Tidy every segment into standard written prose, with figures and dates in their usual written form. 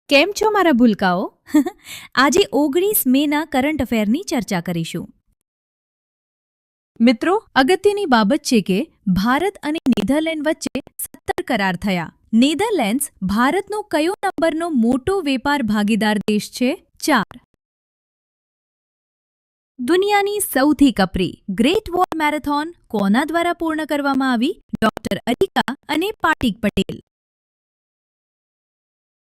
કેમ છો મારા ભૂલકાઓ? આજે 19 મેના કરંટ અફેરની ચર્ચા કરીશું. મિત્રો, અગત્યની બાબત છે કે ભારત અને નેધરલેન્ડ વચ્ચે 17 કરાર થયા. નેધરલેન્ડ્સ ભારતનો કયો નંબરનો મોટો વેપાર ભાગીદાર દેશ છે? 4. દુનિયાની સૌથી કપરી ગ્રેટ વોલ મેરેથોન કોના દ્વારા પૂર્ણ કરવામાં આવી? ડોક્ટર અરિકા અને પાટિક પટેલ.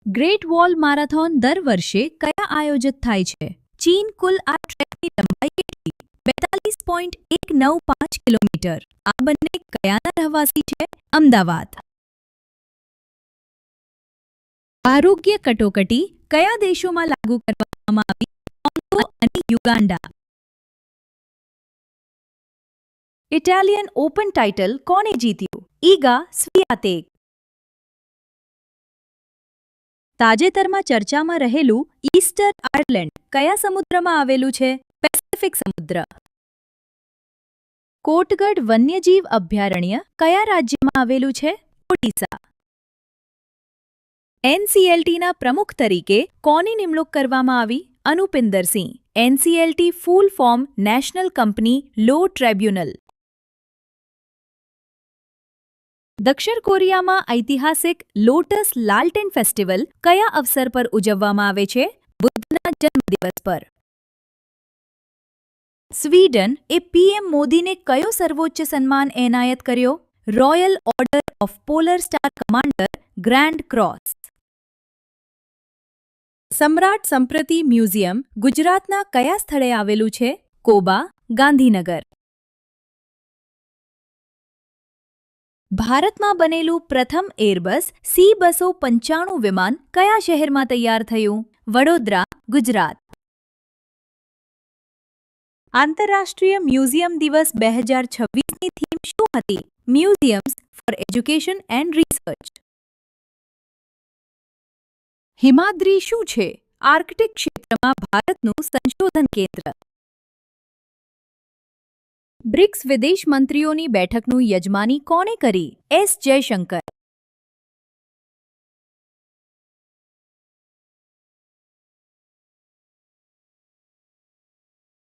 ગ્રેટ વોલ મેરેથોન દર વર્ષે કયા આયોજિત થાય છે? ચીન. કુલ આ ટ્રેકની લંબાઈ કેટલી? 42.195 કિલોમીટર. આ બંને કયાના રહેવાસી છે? અમદાવાદ. આરોગ્ય કટોકટી કયા દેશોમાં લાગુ કરવામાં આવી? કોંગો અને યુગાન્ડા. ઇટાલિયન ઓપન ટાઇટલ કોણે જીત્યું? ઈગા સ્વિઆતેક. તાજેતરમાં ચર્ચામાં રહેલું ઈસ્ટર આયર્લેન્ડ કયા સમુદ્રમાં આવેલું છે? પેસિફિક સમુદ્ર. કોટગઢ વન્યજીવ અભયારણ્ય કયા રાજ્યમાં આવેલું છે? ઓડિશા. એનસીએલટીના પ્રમુખ તરીકે કોની નિમણૂક કરવામાં આવી? Anupinder Singh. NCLT full form national company law tribunal. દક્ષિણ કોરિયામાં ઐતિહાસિક લોટસ લાલટેન ફેસ્ટિવલ કયા અવસર પર ઉજવવામાં આવે છે? બુદ્ધના જન્મદિવસ પર. સ્વીડન એ પીએમ મોદીને કયો સર્વોચ્ચ સન્માન એનાયત કર્યો? Royal order of polar star commander grand cross. સમ્રાટ સંપ્રતિ મ્યુઝિયમ ગુજરાતના કયા સ્થળે આવેલું છે? કોબા, ગાંધીનગર. ભારતમાં બનેલું પ્રથમ એરબસ C-295 વિમાન કયા શહેરમાં તૈયાર થયું? વડોદરા, ગુજરાત. આંતરરાષ્ટ્રીય મ્યુઝિયમ દિવસ 2026ની થીમ શું હતી? Museums for education and research. Himadri શું છે? આર્કટિક ક્ષેત્રમાં ભારતનું સંશોધન કેન્દ્ર. બ્રિક્સ વિદેશ મંત્રીઓની બેઠકનું યજમાની કોણે કરી? એસ જયશંકર.